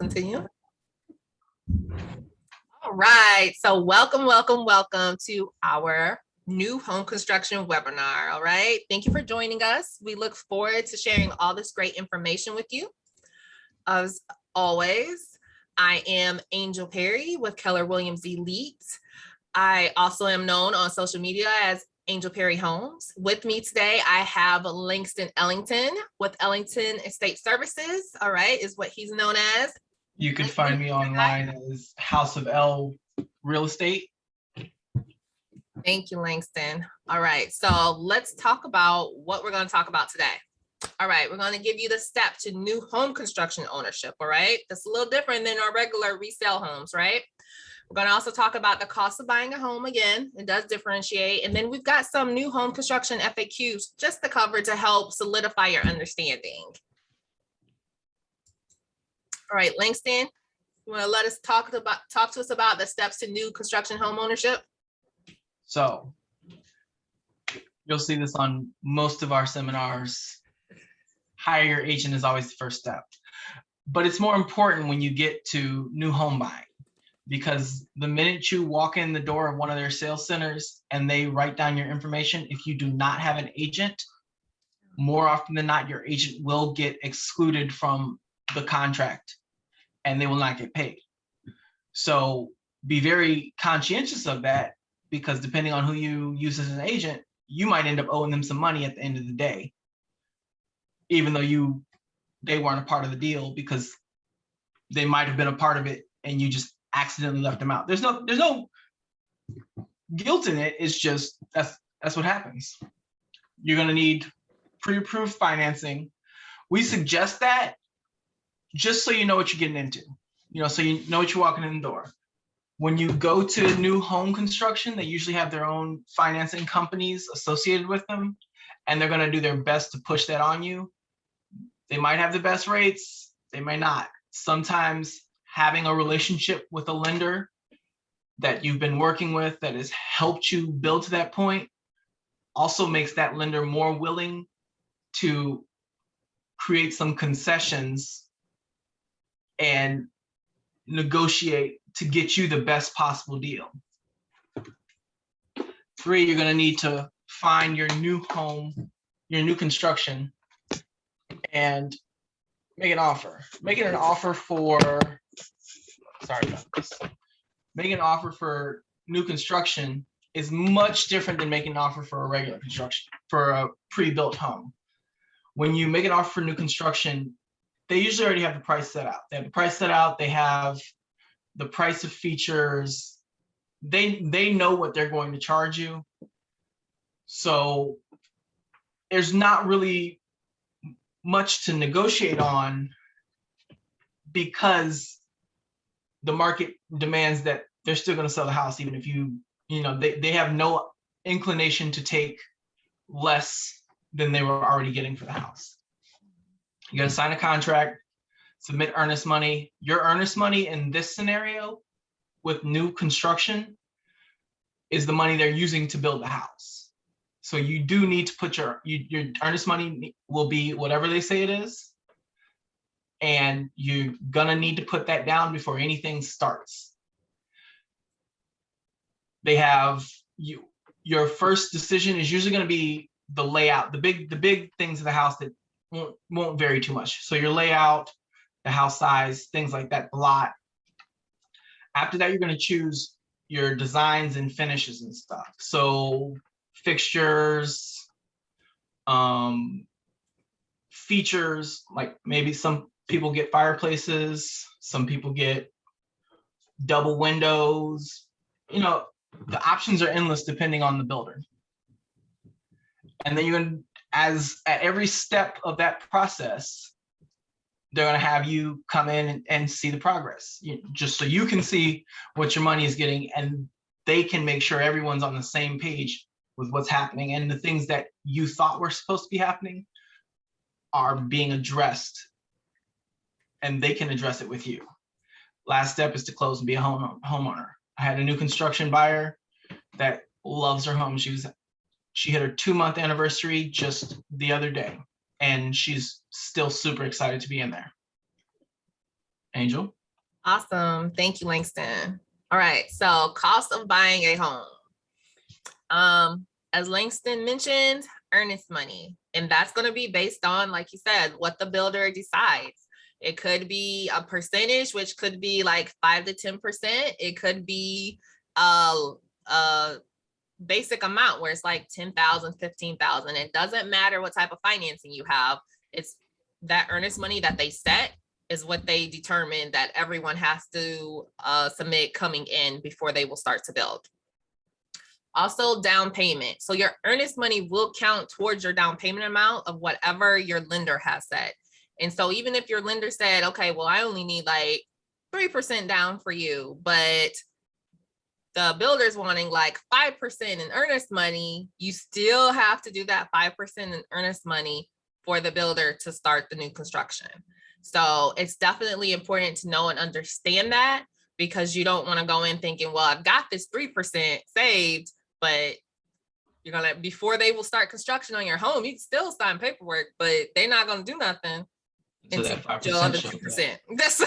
continue. All right, so welcome to our new home construction webinar. All right, thank you for joining us. We look forward to sharing all this great information with you. As always, I am Angel Perry with Keller Williams Elite. I also am known on social media as Angel Perry Homes. With me today, I have Langston Ellington with Ellington Estate Services. All right, is what he's known as. You can find me online as House of L Real Estate. Thank you, Langston. All right, so let's talk about what we're going to talk about today. All right, we're going to give you the step to new home construction ownership. All right, that's a little different than our regular resale homes, right? We're going to also talk about the cost of buying a home again. It does differentiate. And then we've got some new home construction FAQs just to cover to help solidify your understanding. All right, Langston, you want to let us talk to us about the steps to new construction home ownership? So you'll see this on most of our seminars. Hire your agent is always the first step. But it's more important when you get to new home buying, because the minute you walk in the door of one of their sales centers and they write down your information, if you do not have an agent, more often than not, your agent will get excluded from the contract and they will not get paid. So be very conscientious of that, because depending on who you use as an agent, you might end up owing them some money at the end of the day, even though they weren't a part of the deal, because they might have been a part of it and you just accidentally left them out. There's no guilt in it. It's just that's what happens. You're gonna need pre-approved financing. We suggest that just so you know what you're getting into, so you know what you're walking in the door. When you go to new home construction, they usually have their own financing companies associated with them, and they're gonna do their best to push that on you. They might have the best rates, they might not. Sometimes having a relationship with a lender that you've been working with that has helped you build to that point also makes that lender more willing to create some concessions and negotiate to get you the best possible deal. 3, you're going to need to find your new home, your new construction, and make an offer. Making an offer for new construction is much different than making an offer for a regular construction, for a pre-built home. When you make an offer for new construction, they usually already have the price set out. They have the price set out, they have the price of features, they know what they're going to charge you. So there's not really much to negotiate on, because the market demands that they're still going to sell the house, even if they have no inclination to take less than they were already getting for the house. You got to sign a contract, submit earnest money. Your earnest money in this scenario with new construction is the money they're using to build the house. So you do need to put your earnest money will be whatever they say it is. And you're gonna need to put that down before anything starts. They have your first decision is usually gonna be the layout, the big things of the house that won't vary too much. So your layout, the house size, things like that, the lot. After that, you're gonna choose your designs and finishes and stuff. So fixtures, features, like maybe some people get fireplaces, some people get double windows. The options are endless depending on the builder. And then you're gonna, as at every step of that process, they're gonna have you come in and see the progress, just so you can see what your money is getting, and they can make sure everyone's on the same page with what's happening, and the things that you thought were supposed to be happening are being addressed, and they can address it with you. Last step is to close and be a homeowner. I had a new construction buyer that loves her home. She hit her 2-month anniversary just the other day, and she's still super excited to be in there. Angel. Awesome. Thank you, Langston. All right. So cost of buying a home. As Langston mentioned, earnest money. And that's going to be based on, like you said, what the builder decides. It could be a percentage, which could be like 5 to 10%. It could be a basic amount where it's like 10,000, 15,000. It doesn't matter what type of financing you have. It's that earnest money that they set is what they determine that everyone has to submit coming in before they will start to build. Also, down payment. So your earnest money will count towards your down payment amount of whatever your lender has set. And so even if your lender said, okay, well, I only need like 3% down for you, but the builder's wanting like 5% in earnest money, you still have to do that 5% in earnest money for the builder to start the new construction. So it's definitely important to know and understand that, because you don't want to go in thinking, well, I've got this 3% saved, but you're gonna, before they will start construction on your home, you can still sign paperwork, but they're not gonna do nothing So that 5% 2%. That's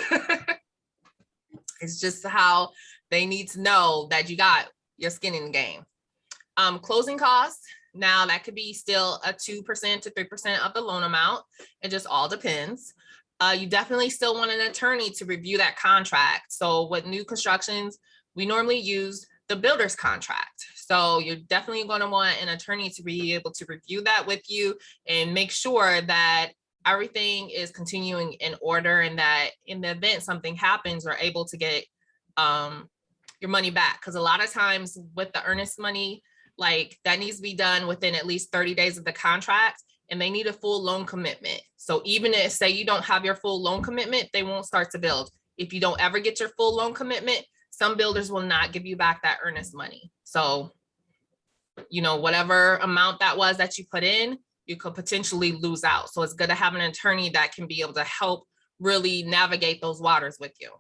it's just how they need to know that you got your skin in the game. Closing costs. Now that could be still a 2% to 3% of the loan amount. It just all depends. You definitely still want an attorney to review that contract. So with new constructions, we normally use the builder's contract. So you're definitely going to want an attorney to be able to review that with you and make sure that everything is continuing in order, and that in the event something happens, we're able to get your money back. Because a lot of times with the earnest money, like that needs to be done within at least 30 days of the contract, and they need a full loan commitment. So even if, say, you don't have your full loan commitment, they won't start to build. If you don't ever get your full loan commitment, some builders will not give you back that earnest money. So, you know, whatever amount that was that you put in, you could potentially lose out. So it's good to have an attorney that can be able to help really navigate those waters with you.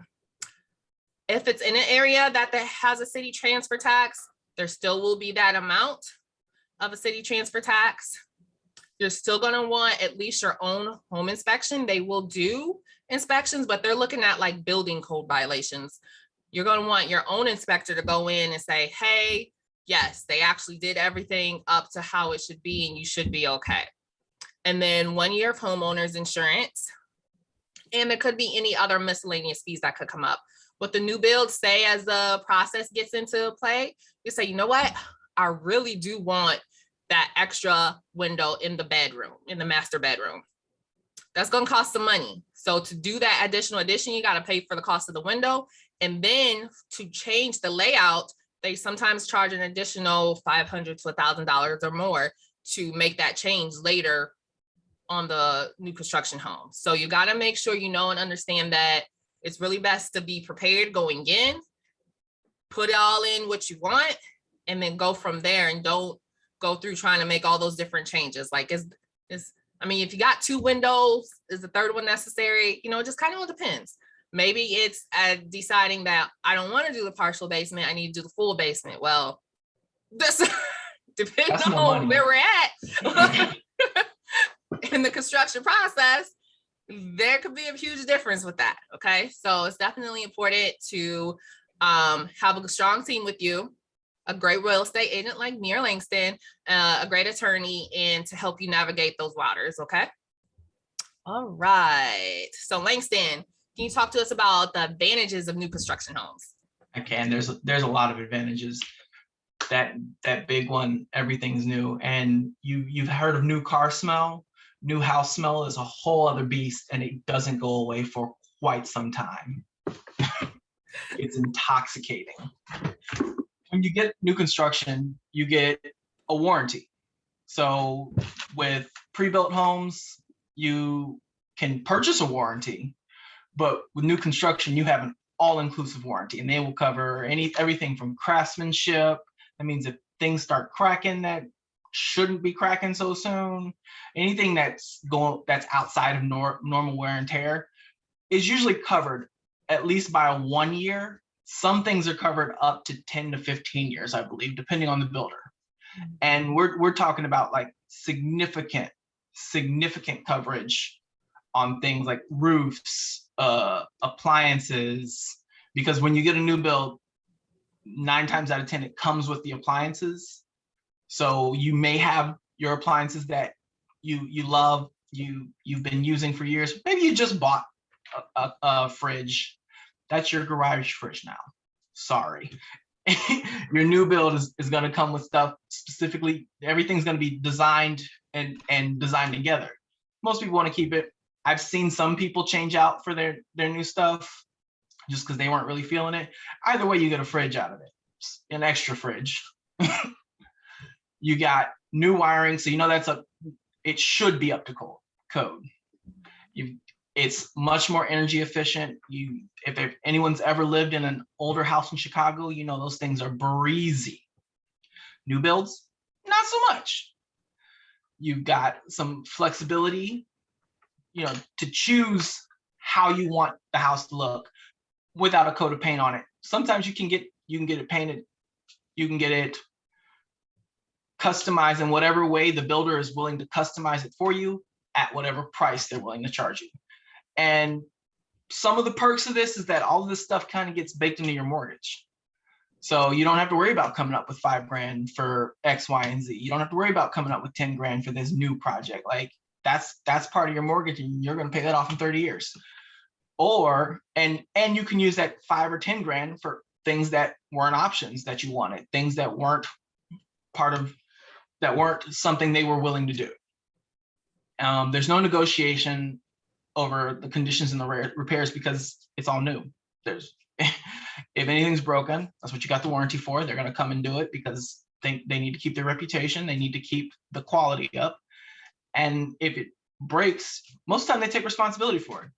If it's in an area that has a city transfer tax, there still will be that amount of a city transfer tax. You're still going to want at least your own home inspection. They will do inspections, but they're looking at like building code violations. You're going to want your own inspector to go in and say, hey, yes, they actually did everything up to how it should be, and you should be okay. And then 1 year of homeowner's insurance. And there could be any other miscellaneous fees that could come up. With the new build, say as the process gets into play, you say, you know what, I really do want that extra window in the bedroom, in the master bedroom. That's going to cost some money. So to do that additional addition, you got to pay for the cost of the window. And then to change the layout, they sometimes charge an additional $500 to $1,000 or more to make that change later on the new construction home. So you got to make sure you know and understand that it's really best to be prepared going in, put it all in what you want, and then go from there, and don't go through trying to make all those different changes. Like I mean, if you got 2 windows, is the third one necessary? You know, it just kind of depends. Maybe it's deciding that I don't want to do the partial basement, I need to do the full basement. Well, this depends on where we're at in the construction process. There could be a huge difference with that. Okay, so it's definitely important to have a strong team with you, a great real estate agent like me or Langston, a great attorney, and to help you navigate those waters. Okay. All right. So Langston, can you talk to us about the advantages of new construction homes? I can. There's a lot of advantages. That big one, everything's new, and you've heard of new car smell. New house smell is a whole other beast, and it doesn't go away for quite some time. It's intoxicating. When you get new construction, you get a warranty. So with pre-built homes, you can purchase a warranty, but with new construction, you have an all-inclusive warranty, and they will cover everything from craftsmanship. That means if things start cracking that shouldn't be cracking so soon, anything that's outside of normal wear and tear is usually covered at least by a 1 year. Some things are covered up to 10 to 15 years, I believe, depending on the builder. And we're talking about like significant coverage on things like roofs, appliances, because when you get a new build, 9 times out of 10, it comes with the appliances. So you may have your appliances that you love, you've been using for years. Maybe you just bought a fridge. That's your garage fridge now. Sorry. Your new build is going to come with stuff specifically. Everything's going to be designed and designed together. Most people want to keep it. I've seen some people change out for their new stuff just because they weren't really feeling it. Either way, you get a fridge out of it, an extra fridge. You got new wiring, so you know it should be up to code. It's much more energy efficient. If anyone's ever lived in an older house in Chicago, you know those things are breezy. New builds, not so much. You've got some flexibility, to choose how you want the house to look without a coat of paint on it. Sometimes you can get it painted, you can get it customized in whatever way the builder is willing to customize it for you at whatever price they're willing to charge you. And some of the perks of this is that all of this stuff kind of gets baked into your mortgage. So you don't have to worry about coming up with $5,000 for X, Y, and Z. You don't have to worry about coming up with $10,000 for this new project. Like that's part of your mortgage, and you're going to pay that off in 30 years. Or and you can use that $5,000 or $10,000 for things that weren't options that you wanted, things that weren't something they were willing to do. There's no negotiation over the conditions and the repairs because it's all new. If anything's broken, that's what you got the warranty for. They're going to come and do it because they need to keep their reputation. They need to keep the quality up. And if it breaks, most of the time they take responsibility for it.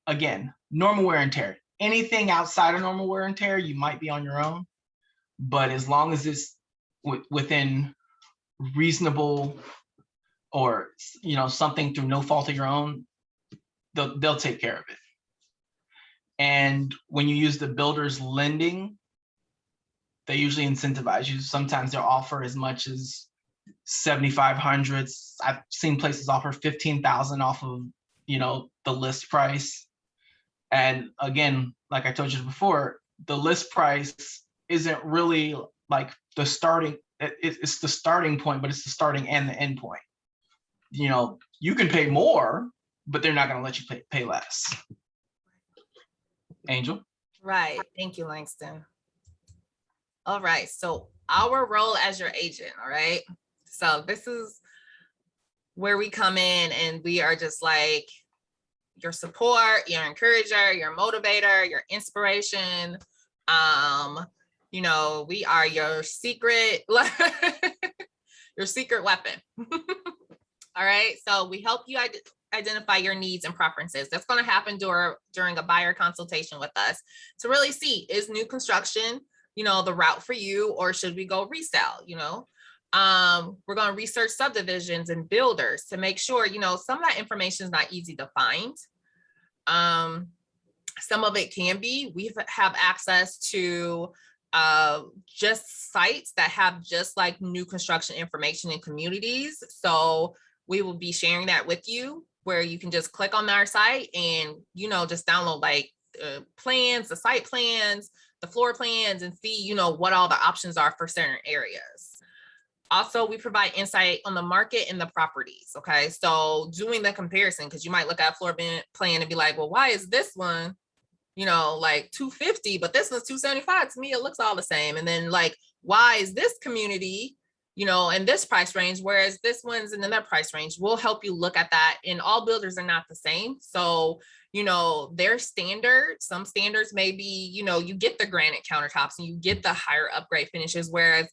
Again, normal wear and tear. Anything outside of normal wear and tear, you might be on your own. But as long as it's within reasonable or something through no fault of your own, they'll take care of it. And when you use the builder's lending, they usually incentivize you. Sometimes they'll offer as much as $7,500. I've seen places offer $15,000 off of the list price. And again, like I told you before, the list price isn't really like the starting. It's the starting point, but it's the starting and the end point. You can pay more, but they're not going to let you pay less. Angel? Right. Thank you, Langston. All right. So our role as your agent, all right? So this is where we come in and we are just like your support, your encourager, your motivator, your inspiration. We are your secret, your secret weapon. All right. So we help you identify your needs and preferences. That's going to happen during a buyer consultation with us to really see, is new construction, the route for you, or should we go resell? We're going to research subdivisions and builders to make sure, some of that information is not easy to find. Some of it can be. We have access to just sites that have just like new construction information in communities. So we will be sharing that with you, where you can just click on our site and, just download like plans, the site plans, the floor plans, and see, what all the options are for certain areas. Also, we provide insight on the market and the properties. Okay. So doing the comparison, because you might look at a floor plan and be like, well, why is this one, like $250, but this one's $275? To me, it looks all the same. And then like, why is this community, in this price range, whereas this one's in another price range? We'll help you look at that. And all builders are not the same. So, their standard, some standards may be, you get the granite countertops and you get the higher upgrade finishes, whereas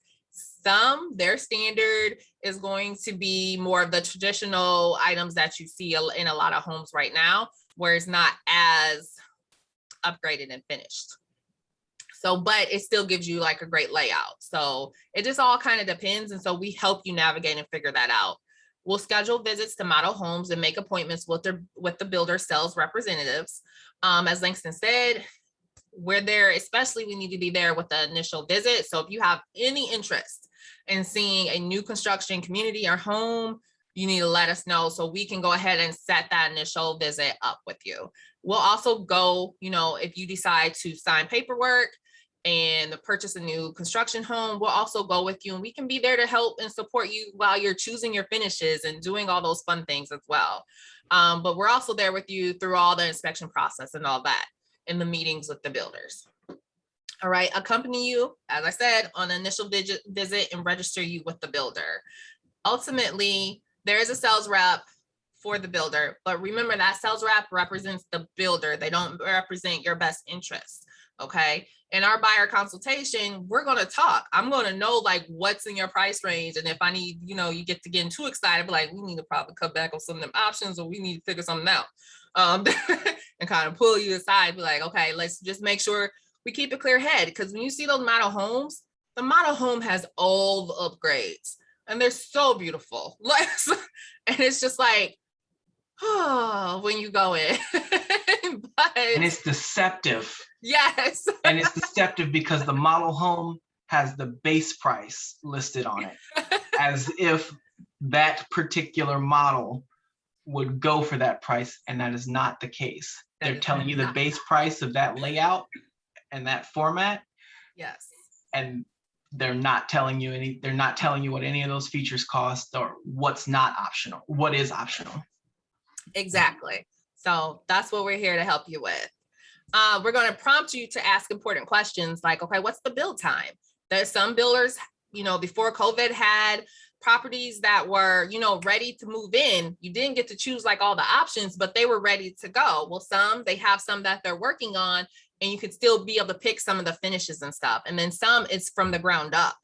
their standard is going to be more of the traditional items that you see in a lot of homes right now, where it's not as upgraded and finished. So, but it still gives you like a great layout. So it just all kind of depends. And so we help you navigate and figure that out. We'll schedule visits to model homes and make appointments with the builder sales representatives. As Langston said, we're there, especially we need to be there with the initial visit. So if you have any interest in seeing a new construction community or home, you need to let us know so we can go ahead and set that initial visit up with you. We'll also go, if you decide to sign paperwork and purchase a new construction home, we'll also go with you, and we can be there to help and support you while you're choosing your finishes and doing all those fun things as well. But we're also there with you through all the inspection process and all that in the meetings with the builders. All right, accompany you, as I said, on an initial visit and register you with the builder. Ultimately, there is a sales rep for the builder, but remember that sales rep represents the builder. They don't represent your best interests, okay? In our buyer consultation, we're going to talk. I'm going to know like what's in your price range. And if I need, you get to getting too excited, like we need to probably cut back on some of them options, or we need to figure something out, and kind of pull you aside, be like, okay, let's just make sure we keep a clear head. Because when you see those model homes, the model home has all the upgrades and they're so beautiful. And it's just like, oh, when you go in. And it's deceptive. Yes. And it's deceptive because the model home has the base price listed on it, as if that particular model would go for that price, and that is not the case. They're telling you the base price of that layout and that format. Yes. And they're not telling you what any of those features cost or what's not optional, what is optional. Exactly. So that's what we're here to help you with. We're going to prompt you to ask important questions like, okay, what's the build time? There's some builders, before COVID had properties that were, ready to move in. You didn't get to choose like all the options, but they were ready to go. Well, they have some that they're working on, and you could still be able to pick some of the finishes and stuff. And then some it's from the ground up.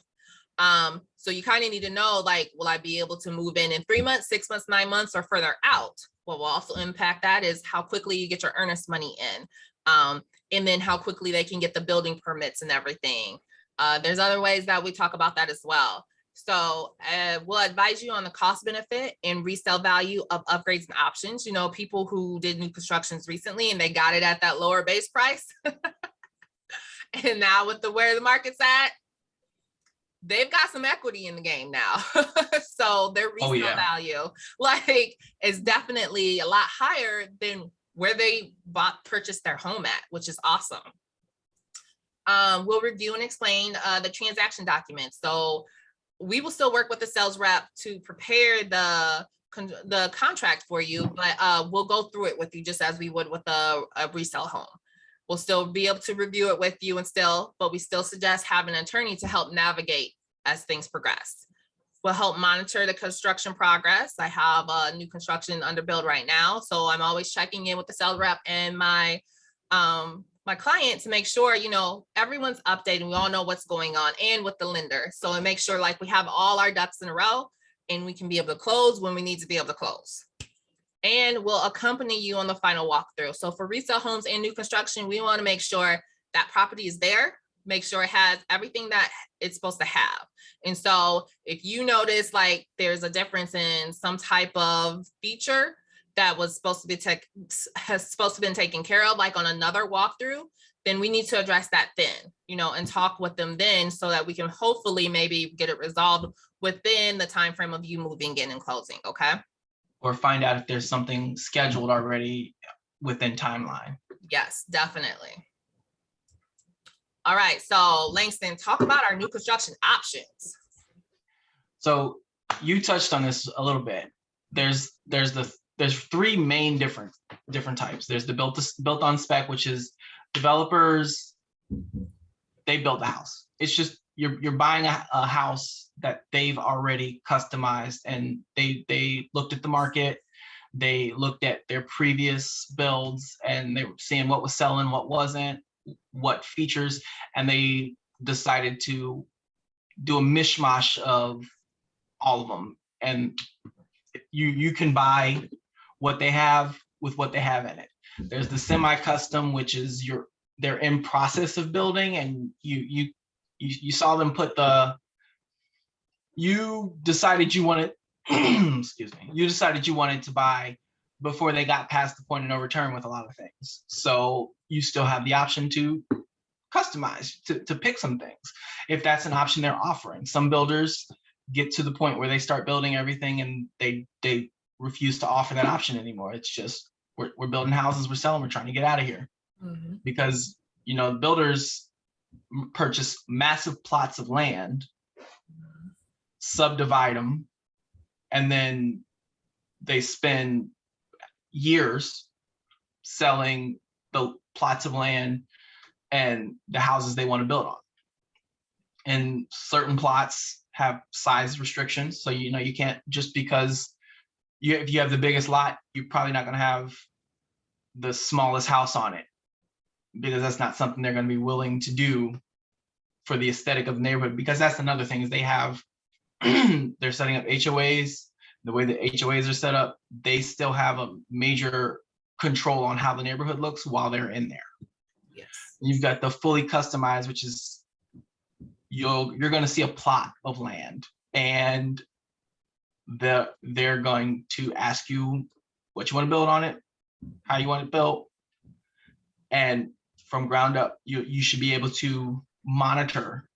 So you kind of need to know, like, will I be able to move in 3 months, 6 months, 9 months, or further out? What will also impact that is how quickly you get your earnest money in. And then how quickly they can get the building permits and everything. There's other ways that we talk about that as well. So we'll advise you on the cost benefit and resale value of upgrades and options. People who did new constructions recently and they got it at that lower base price. And now with where the market's at, they've got some equity in the game now. So their resale value is definitely a lot higher than where they purchased their home at, which is awesome. We'll review and explain the transaction documents. So we will still work with the sales rep to prepare the contract for you, but we'll go through it with you just as we would with a resale home. We'll still be able to review it with you but we still suggest having an attorney to help navigate as things progress. We'll help monitor the construction progress. I have a new construction under build right now, so I'm always checking in with the sales rep and my client to make sure, everyone's updated. We all know what's going on, and with the lender. So I make sure we have all our ducks in a row and we can be able to close when we need to be able to close. And we'll accompany you on the final walkthrough. So for resale homes and new construction, we want to make sure that property is there, make sure it has everything that it's supposed to have. And so if you notice there's a difference in some type of feature that was supposed to be been taken care of, on another walkthrough, then we need to address that then, and talk with them then so that we can hopefully maybe get it resolved within the time frame of you moving in and closing, okay? Or find out if there's something scheduled already within timeline. Yes, definitely. All right, so Langston, talk about our new construction options. So you touched on this a little bit. There's three main different types. There's the built on spec, which is developers, they build a house. It's just you're buying a house that they've already customized, and they looked at the market, they looked at their previous builds, and they were seeing what was selling, what wasn't, what features, and they decided to do a mishmash of all of them. And you can buy what they have with what they have in it. There's the semi-custom, which is they're in process of building, and you saw them put you decided you wanted you decided you wanted to buy before they got past the point of no return with a lot of things. So you still have the option to customize, to pick some things if that's an option they're offering. Some builders, get to the point where they start building everything and they refuse to offer that option anymore. It's just, we're building houses, we're selling, we're trying to get out of here. Because, you know, builders purchase massive plots of land, subdivide them, and then they spend years selling the plots of land and the houses they want to build on. And certain plots have size restrictions. So, you know, you can't, just because if you have the biggest lot, you're probably not going to have the smallest house on it, because that's not something they're going to be willing to do for the aesthetic of the neighborhood. Because that's another thing, is they have, they're setting up HOAs. The way the HOAs are set up, they still have a major control on how the neighborhood looks while they're in there. Yes. You've got the fully customized, which is, you're going to see a plot of land, and they're going to ask you what you want to build on it, how you want it built, and from ground up, you should be able to monitor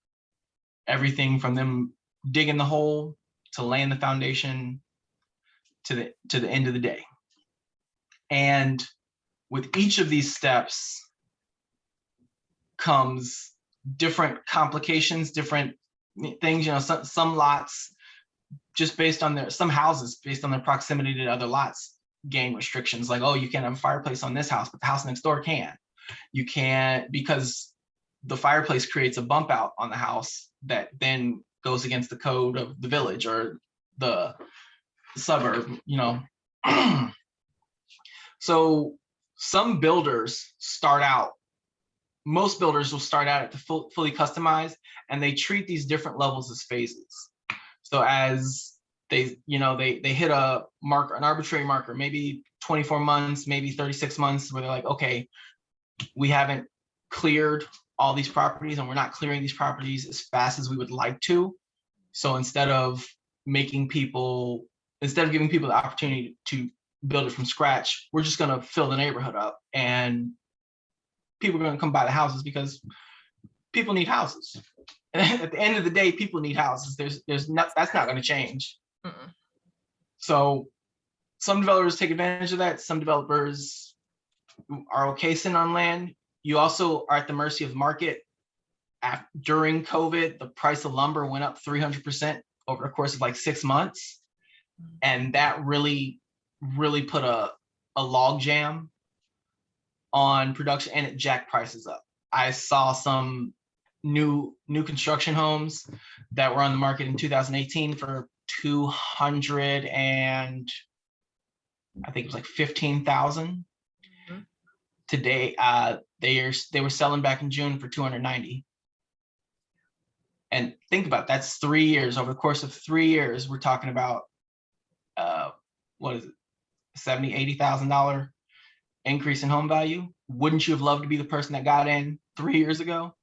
everything from them digging the hole to laying the foundation to the end of the day. And with each of these steps comes different complications, different things. You know, some lots, just based on some houses, based on their proximity to other lots, gain restrictions, like, oh, you can't have a fireplace on this house, but the house next door can. You can't, because the fireplace creates a bump out on the house that then goes against the code of the village or the suburb, you know. So some builders most builders will start out at the fully customized, and they treat these different levels as phases. So as they hit a marker, an arbitrary marker, maybe 24 months, maybe 36 months, where they're like, okay, we haven't cleared all these properties, and we're not clearing these properties as fast as we would like to. So instead of giving people the opportunity to build it from scratch, we're just going to fill the neighborhood up, and people are going to come buy the houses because people need houses. At the end of the day, people need houses. That's not going to change. So some developers take advantage of that. Some developers are okay sitting on land. You also are at the mercy of the market. During COVID, the price of lumber went up 300% over the course of like 6 months. And that really put a log jam on production, and it jacked prices up. I saw some new construction homes that were on the market in 2018 for 200 and I think it was like 15,000. Today, they were selling back in June for 290. And think about it, that's 3 years. Over the course of 3 years, we're talking about what is it, $70,000, $80,000 increase in home value. Wouldn't you have loved to be the person that got in 3 years ago?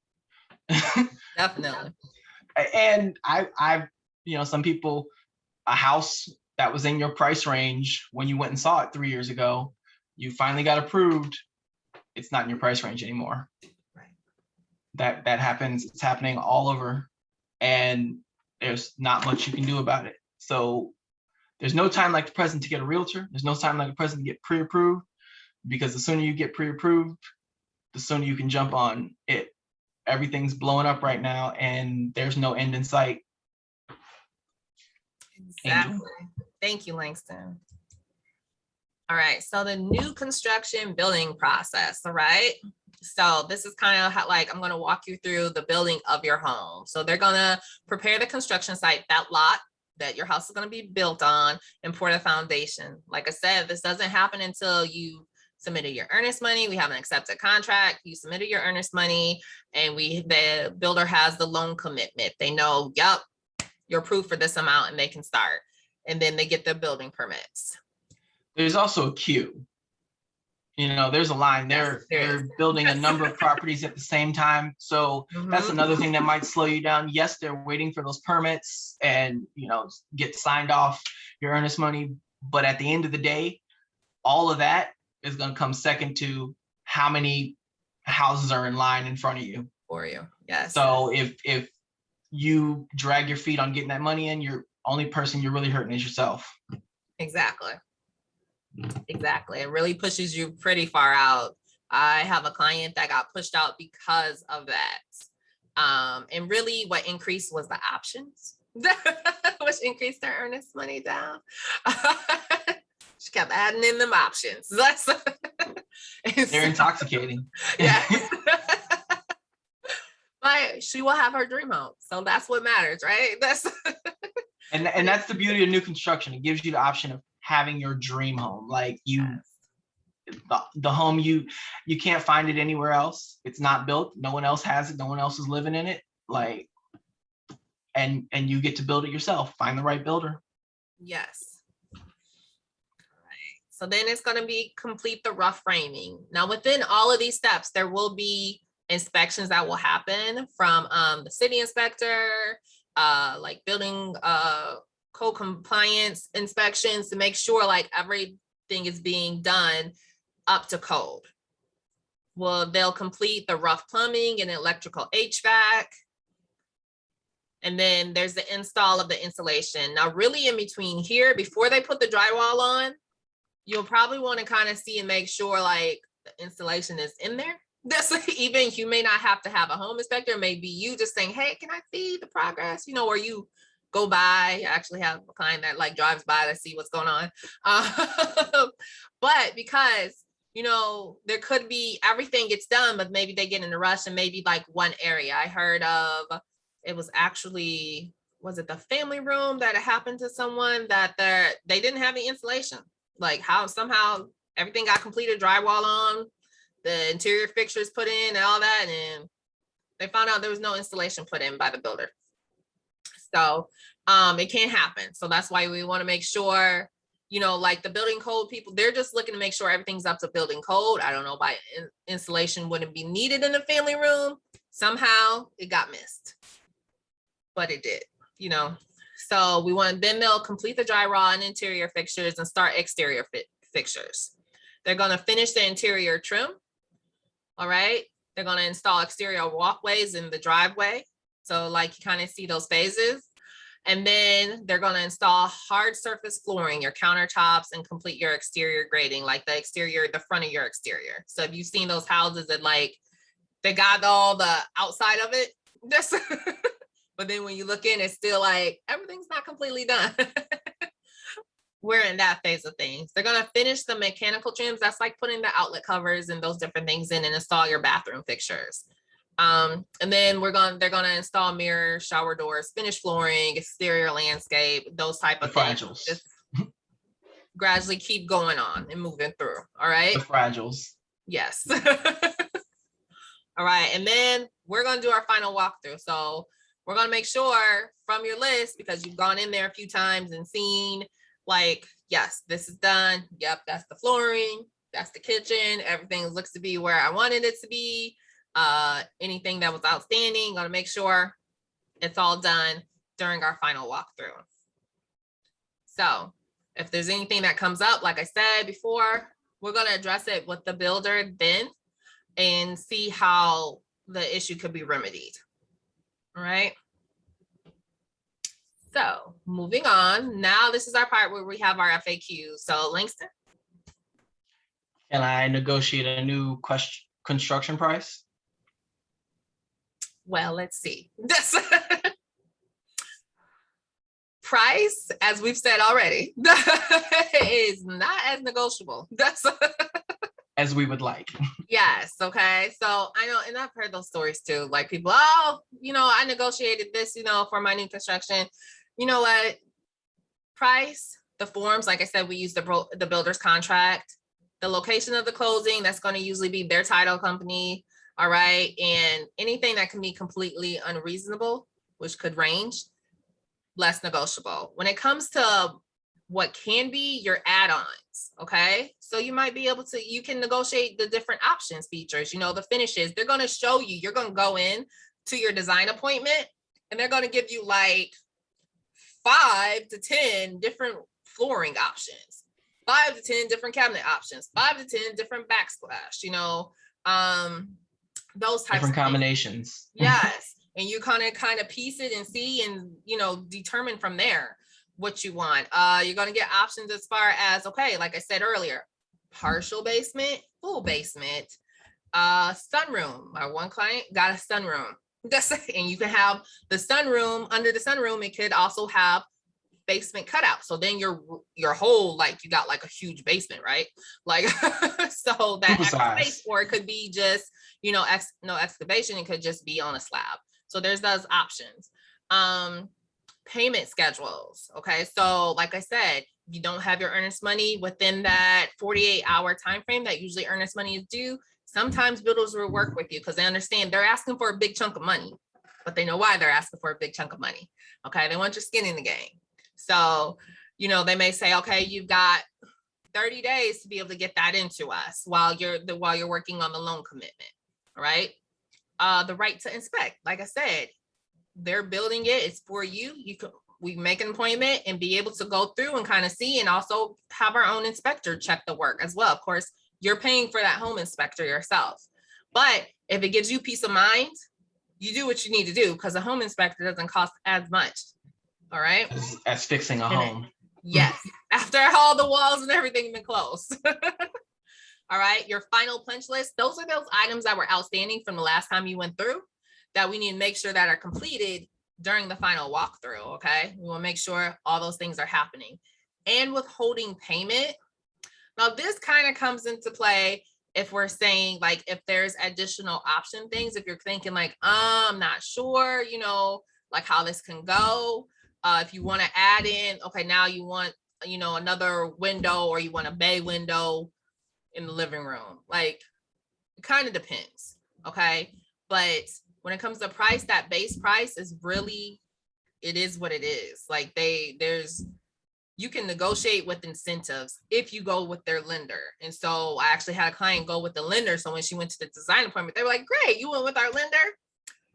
Definitely. And I've some people, a house that was in your price range when you went and saw it 3 years ago, you finally got approved, it's not in your price range anymore. Right. That happens. It's happening all over, and there's not much you can do about it. So there's no time like the present to get a realtor. There's no time like the present to get pre-approved, because the sooner you get pre-approved, the sooner you can jump on it. Everything's blowing up right now, and there's no end in sight. Exactly. Angel. Thank you, Langston. All right, so the new construction building process, all right? So this is kind of how, like, I'm going to walk you through the building of your home. So they're going to prepare the construction site, that lot that your house is going to be built on, and pour the foundation. Like I said, this doesn't happen until you submitted your earnest money. We have an accepted contract. You submitted your earnest money, and the builder has the loan commitment. They know, yep, you're approved for this amount, and they can start. And then they get their building permits. There's also a queue. There's a line. They're building a number of properties at the same time. So that's another thing that might slow you down. Yes, they're waiting for those permits and, get signed off your earnest money. But at the end of the day, all of that is going to come second to how many houses are in line in front of you. For you. Yes. So if you drag your feet on getting that money in, you're only person you're really hurting is yourself. Exactly. It really pushes you pretty far out. I have a client that got pushed out because of that. And really what increased was the options, which increased her earnest money down. She kept adding in them options. They're intoxicating. Yes. But she will have her dream home. So that's what matters, right? And that's the beauty of new construction. It gives you the option of having your dream home. Like the home you can't find it anywhere else. It's not built. No one else has it. No one else is living in it. Like, and you get to build it yourself. Find the right builder. Yes. All right. So then it's going to be complete the rough framing. Now, within all of these steps, there will be inspections that will happen from the city inspector, like building code compliance inspections to make sure like everything is being done up to code. Well, they'll complete the rough plumbing and electrical HVAC. And then there's the install of the insulation. Now, really in between here, before they put the drywall on, you'll probably want to kind of see and make sure like the insulation is in there. That's even, you may not have to have a home inspector. Maybe you just saying, hey, can I see the progress? You know, or you go by. I actually have a client that like drives by to see what's going on. But because, you know, there could be everything gets done, but maybe they get in a rush and maybe like one area. I heard of, it was actually, was it the family room that it happened to someone that they didn't have the insulation? Like how somehow everything got completed, drywall on, the interior fixtures put in and all that, and they found out there was no installation put in by the builder. So it can't happen. So that's why we want to make sure, you know, like the building code people, they're just looking to make sure everything's up to building code. I don't know, by installation wouldn't be needed in the family room. Somehow it got missed, but it did, you know. So we want, then they'll complete the drywall and interior fixtures and start exterior fixtures. They're going to finish the interior trim. All right. They're going to install exterior walkways in the driveway. So like you kind of see those phases. And then they're going to install hard surface flooring, your countertops, and complete your exterior grading, like the exterior, the front of your exterior. So if you've seen those houses that like, they got all the outside of it, but then when you look in, it's still like, everything's not completely done. We're in that phase of things. They're going to finish the mechanical trims. That's like putting the outlet covers and those different things in and install your bathroom fixtures. And then they're going to install mirror, shower doors, finish flooring, exterior landscape, those type of things. Just gradually keep going on and moving through. All right. The fragiles. Yes. All right. And then we're going to do our final walkthrough. So we're going to make sure from your list, because you've gone in there a few times and seen like, yes, this is done. Yep, that's the flooring. That's the kitchen. Everything looks to be where I wanted it to be. Anything that was outstanding, gonna make sure it's all done during our final walkthrough. So if there's anything that comes up, like I said before, we're gonna address it with the builder then and see how the issue could be remedied. All right. So moving on, now this is our part where we have our FAQs. So Langston. Can I negotiate a new construction price? Well, let's see. Price, as we've said already, is not as negotiable. As we would like. Yes. Okay. So I know, and I've heard those stories too. Like people, oh, you know, I negotiated this, you know, for my new construction. You know what? Price, the forms, like I said, we use the builder's contract, the location of the closing, that's going to usually be their title company. All right. And anything that can be completely unreasonable, which could range, less negotiable. When it comes to what can be your add-ons, okay? So you might be able to, you can negotiate the different options, features, you know, the finishes. They're going to show you, you're going to go in to your design appointment and they're going to give you like 5 to 10 different flooring options, 5 to 10 different cabinet options, 5 to 10 different backsplash, you know, those types different of combinations. Yes. and you kind of piece it and see, and determine from there what you want. You're going to get options as far as, okay, like I said earlier, partial basement, full basement, sunroom. My one client got a sunroom. And you can have the sunroom. Under the sunroom, it could also have basement cutout. So then your whole, like, you got like a huge basement, right? Like, so that extra space, or it could be just, no excavation. It could just be on a slab. So there's those options. Payment schedules. Okay. So like I said, you don't have your earnest money within that 48-hour time frame that usually earnest money is due. Sometimes builders will work with you because they understand they're asking for a big chunk of money, but they know why they're asking for a big chunk of money. Okay. They want your skin in the game. So, they may say, okay, you've got 30 days to be able to get that into us while you're working on the loan commitment. All right. The right to inspect, like I said, they're building it. It's for you. We make an appointment and be able to go through and kind of see, and also have our own inspector check the work as well. Of course, you're paying for that home inspector yourself. But if it gives you peace of mind, you do what you need to do, because a home inspector doesn't cost as much. All right. As fixing a home. Yes. After all the walls and everything have been closed. All right. Your final punch list. Those are those items that were outstanding from the last time you went through that we need to make sure that are completed during the final walkthrough. Okay. We want to make sure all those things are happening. And withholding payment. Now, this kind of comes into play if we're saying, like, if there's additional option things, if you're thinking like, I'm not sure, like how this can go. If you want to add in, okay, now you want, another window, or you want a bay window in the living room. Like, it kind of depends. Okay. But when it comes to price, that base price is really, it is what it is. Like, you can negotiate with incentives if you go with their lender. And so I actually had a client go with the lender. So when she went to the design appointment, they were like, great, you went with our lender.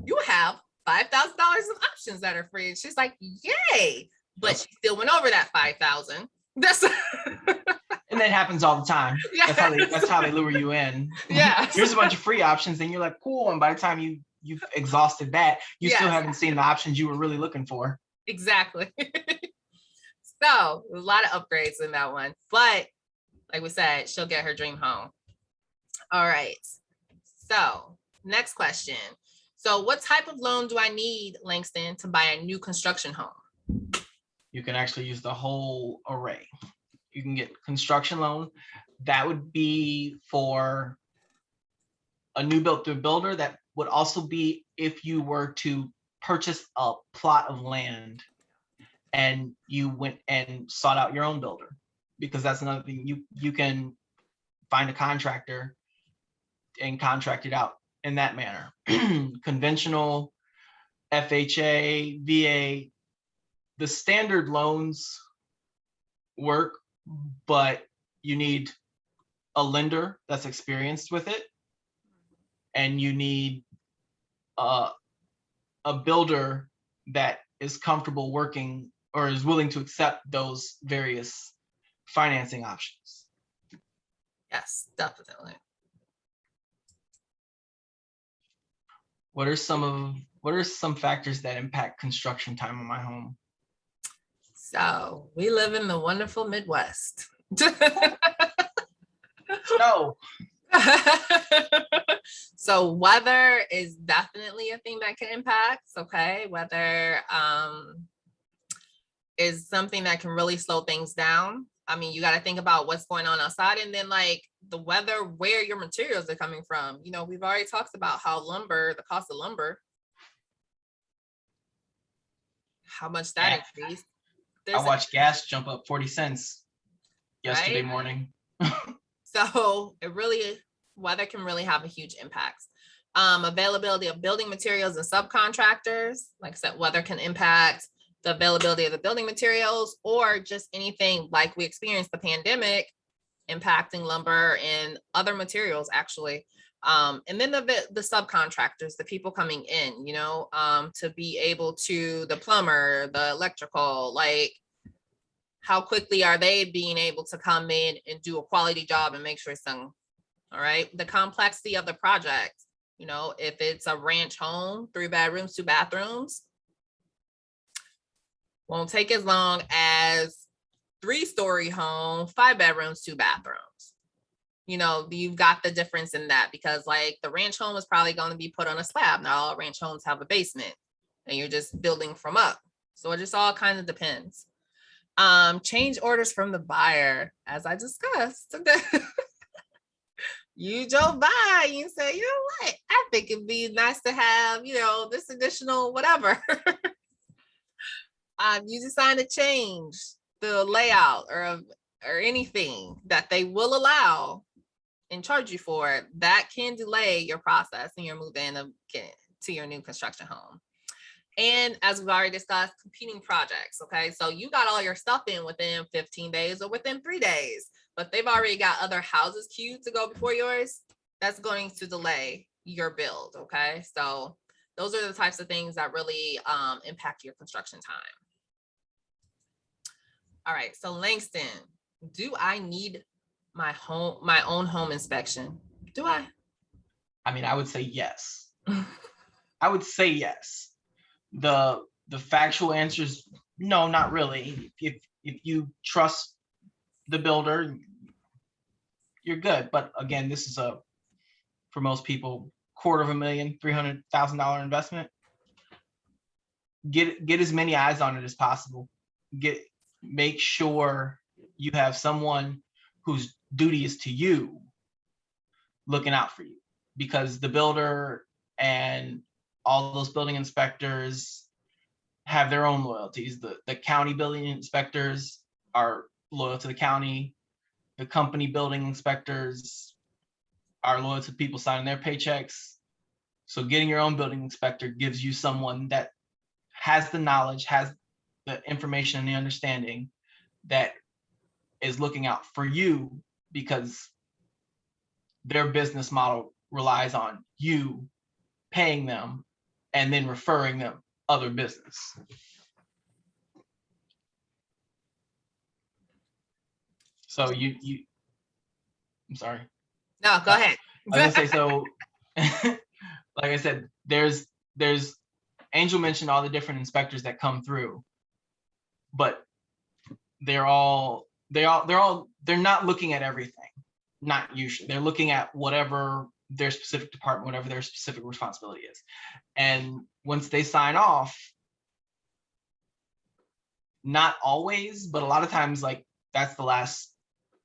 You have $5,000 of options that are free. And she's like, yay. But she still went over that 5,000. That's and that happens all the time. Yes. That's how they lure you in. Yeah. Here's a bunch of free options, and you're like, cool. And by the time you've exhausted that, you still haven't seen the options you were really looking for. Exactly. So a lot of upgrades in that one. But like we said, she'll get her dream home. All right. So next question. So what type of loan do I need, Langston, to buy a new construction home? You can actually use the whole array. You can get construction loan. That would be for a new built through builder. That would also be if you were to purchase a plot of land and you went and sought out your own builder, because that's another thing. You can find a contractor and contract it out in that manner. Conventional, FHA, VA, the standard loans work, but you need a lender that's experienced with it, and you need a builder that is comfortable working or is willing to accept those various financing options. Yes, definitely. What are some factors that impact construction time on my home? So we live in the wonderful Midwest. No. So weather is definitely a thing that can impact. Okay. Weather is something that can really slow things down. I mean, you got to think about what's going on outside, and then like the weather, where your materials are coming from. We've already talked about how the cost of lumber, how much that increased. I watched gas jump up 40 cents yesterday morning. So weather can really have a huge impact. Availability of building materials and subcontractors. Like I said, weather can impact the availability of the building materials, or just anything like we experienced the pandemic impacting lumber and other materials actually. And then the subcontractors, the people coming in, to be able to, the plumber, the electrical, like how quickly are they being able to come in and do a quality job and make sure it's done. All right. The complexity of the project. You know, if it's a ranch home, 3 bedrooms, 2 bathrooms, won't take as long as 3-story home, 5 bedrooms, 2 bathrooms. You know, you've got the difference in that, because like the ranch home is probably going to be put on a slab. Not all ranch homes have a basement, and you're just building from up. So it just all kind of depends. Change orders from the buyer, as I discussed. You drove by, you say, you know what, I think it'd be nice to have, you know, this additional whatever. You decide to change the layout or anything that they will allow and charge you for, that can delay your process and your move in to your new construction home. And as we've already discussed, competing projects. Okay, so you got all your stuff in within 15 days or within 3 days, but they've already got other houses queued to go before yours. That's going to delay your build. Okay, so those are the types of things that really impact your construction time. All right, so Langston, do I need my own home inspection? Do I? I mean, I would say yes. I would say yes. The factual answer is no, not really. If you trust the builder, you're good. But again, this is for most people, $250,000, $300,000 investment. Get as many eyes on it as possible. Make sure you have someone whose duty is to you looking out for you, because the builder and all those building inspectors have their own loyalties. The county building inspectors are loyal to the county. The company building inspectors are loyal to people signing their paychecks. So getting your own building inspector gives you someone that has the knowledge, has the information and the understanding, that is looking out for you, because their business model relies on you paying them and then referring them other business. So I'm sorry. No, go ahead. I was gonna say, so like I said, there's Angel mentioned all the different inspectors that come through, but they're not looking at everything. Not usually. They're looking at whatever their specific department, whatever their specific responsibility is. And once they sign off, not always, but a lot of times, like that's the last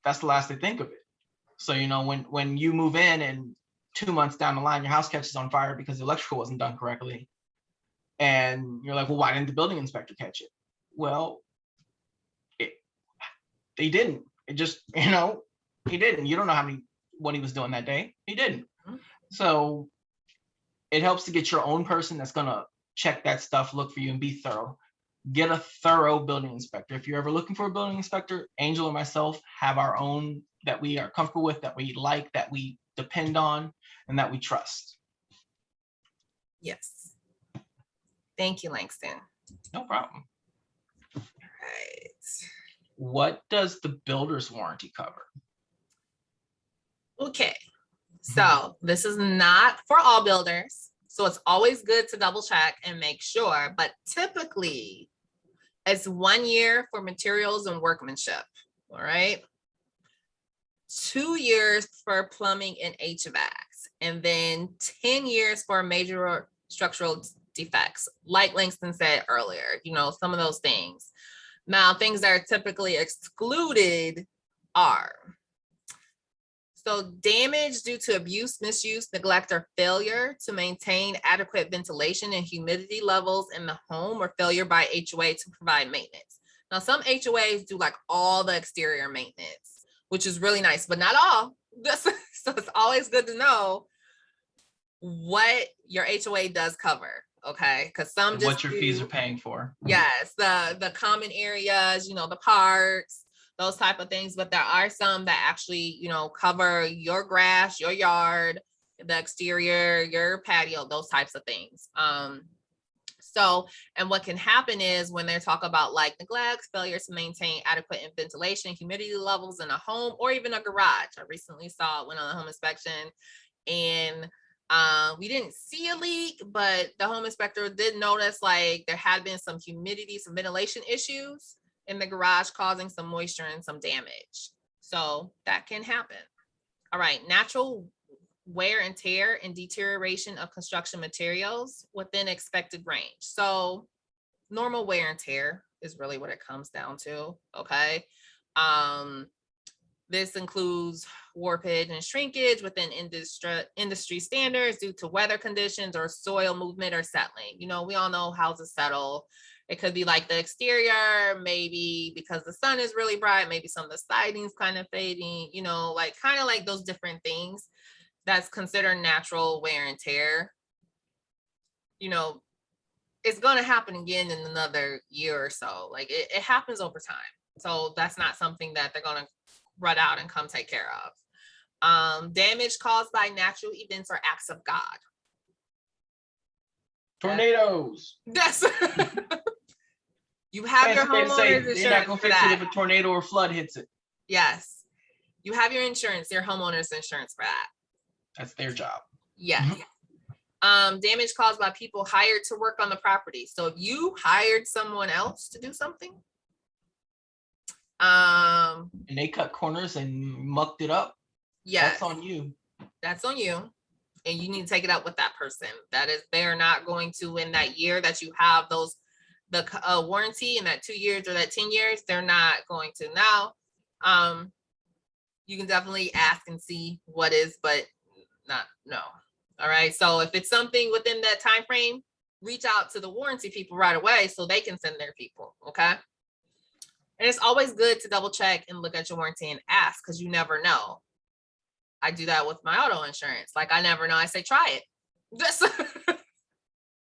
they think of it. So, you know, when you move in and 2 months down the line, your house catches on fire because the electrical wasn't done correctly, and you're like, well, why didn't the building inspector catch it? Well, they didn't. It just, you know, he didn't. You don't know what he was doing that day. He didn't. So it helps to get your own person that's gonna check that stuff, look for you, and be thorough. Get a thorough building inspector. If you're ever looking for a building inspector, Angel or myself have our own that we are comfortable with, that we like, that we depend on, and that we trust. Yes. Thank you, Langston. No problem. All right. What does the builder's warranty cover? Okay. So this is not for all builders. So it's always good to double check and make sure, but typically it's 1 year for materials and workmanship. All right. 2 years for plumbing and HVACs, and then 10 years for major structural defects. Like Langston said earlier, you know, some of those things. Now, things that are typically excluded are, so damage due to abuse, misuse, neglect, or failure to maintain adequate ventilation and humidity levels in the home, or failure by HOA to provide maintenance. Now, some HOAs do like all the exterior maintenance, which is really nice, but not all. So it's always good to know what your HOA does cover, okay? Because some just what your fees are paying for. Yes, the common areas, you know, the parks, those type of things. But there are some that actually, you know, cover your grass, your yard, the exterior, your patio, those types of things. So, and what can happen is when they talk about like neglect, failure to maintain adequate ventilation, humidity levels in a home or even a garage. I recently saw it, went on a home inspection, and We didn't see a leak, but the home inspector did notice like there had been some humidity, some ventilation issues in the garage causing some moisture and some damage. So that can happen. All right, natural wear and tear and deterioration of construction materials within expected range. So normal wear and tear is really what it comes down to, okay? This includes warpage and shrinkage within industry standards due to weather conditions or soil movement or settling. You know, we all know houses settle. It could be like the exterior, maybe because the sun is really bright, maybe some of the siding's kind of fading, you know, like kind of like those different things that's considered natural wear and tear. You know, it's going to happen again in another year or so. Like it happens over time. So that's not something that they're going to run out and come take care of. Damage caused by natural events or acts of God. Tornadoes. That's you have your homeowner's insurance. They're not gonna fix it if a tornado or flood hits it. Yes. You have your insurance, your homeowner's insurance for that. That's their job. Yes. Damage caused by people hired to work on the property. So if you hired someone else to do something, and they cut corners and mucked it up, yes, that's on you. That's on you. And you need to take it up with that person. That is, they're not going to, in that year that you have those, the warranty in that 2 years or that 10 years, they're not going to. Now, you can definitely ask and see what is, but not, no. All right. So if it's something within that time frame, reach out to the warranty people right away so they can send their people. Okay. And it's always good to double check and look at your warranty and ask, because you never know. I do that with my auto insurance. Like, I never know. I say, try it.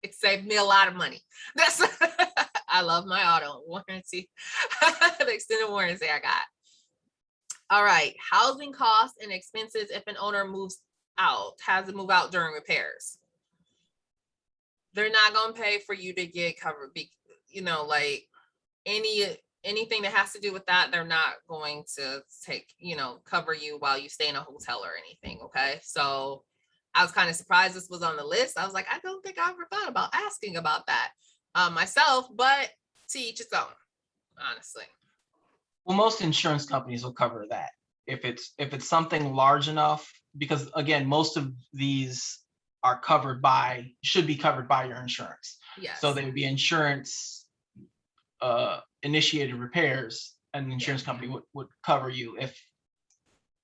It saved me a lot of money. I love my auto warranty. The extended warranty I got. All right. Housing costs and expenses if an owner moves out, has to move out during repairs. They're not going to pay for you to get covered. You know, like anything that has to do with that, they're not going to cover you while you stay in a hotel or anything. Okay. So I was kind of surprised this was on the list. I was like, I don't think I ever thought about asking about that myself, but to each its own, honestly. Well, most insurance companies will cover that. If it's something large enough, because again, most of these are should be covered by your insurance. Yes. So they would be insurance initiated repairs, and the insurance company would cover you if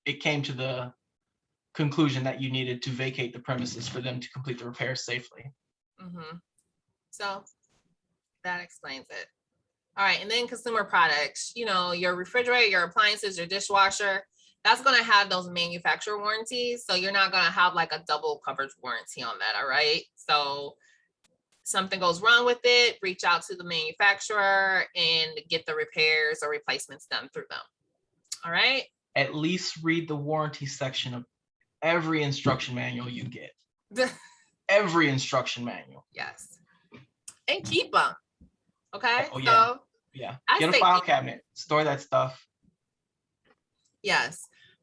it came to the conclusion that you needed to vacate the premises for them to complete the repairs safely. Mm-hmm. So that explains it. All right. And then consumer products, your refrigerator, your appliances, your dishwasher, that's going to have those manufacturer warranties. So you're not going to have like a double coverage warranty on that. All right. So something goes wrong with it, reach out to the manufacturer and get the repairs or replacements done through them. All right. At least read the warranty section of every instruction manual you get. Every instruction manual. Yes. And keep them. Okay. Oh, yeah. So yeah. Get a file cabinet. Store that stuff. Yes.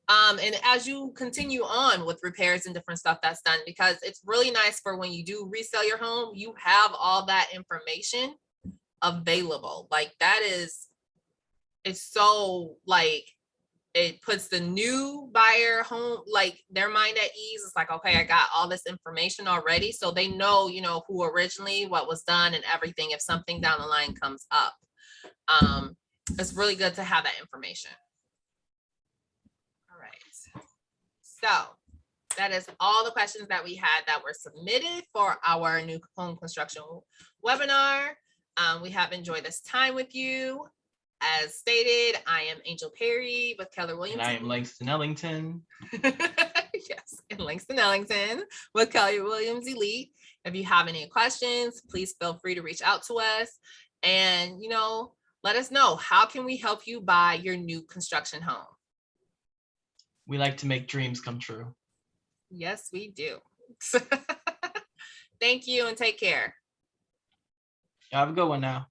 And as you continue on with repairs and different stuff that's done, because it's really nice for when you do resell your home, you have all that information available. Like it's so like, it puts the new buyer home, like their mind at ease. It's like, okay, I got all this information already. So they know, who originally, what was done and everything, if something down the line comes up. It's really good to have that information. All right. So that is all the questions that we had that were submitted for our new home construction webinar. We have enjoyed this time with you. As stated, I am Angel Perry with Keller Williams. And I am Langston Ellington. Yes, and Langston Ellington with Keller Williams Elite. If you have any questions, please feel free to reach out to us. And, let us know, how can we help you buy your new construction home? We like to make dreams come true. Yes, we do. Thank you and take care. Have a good one now.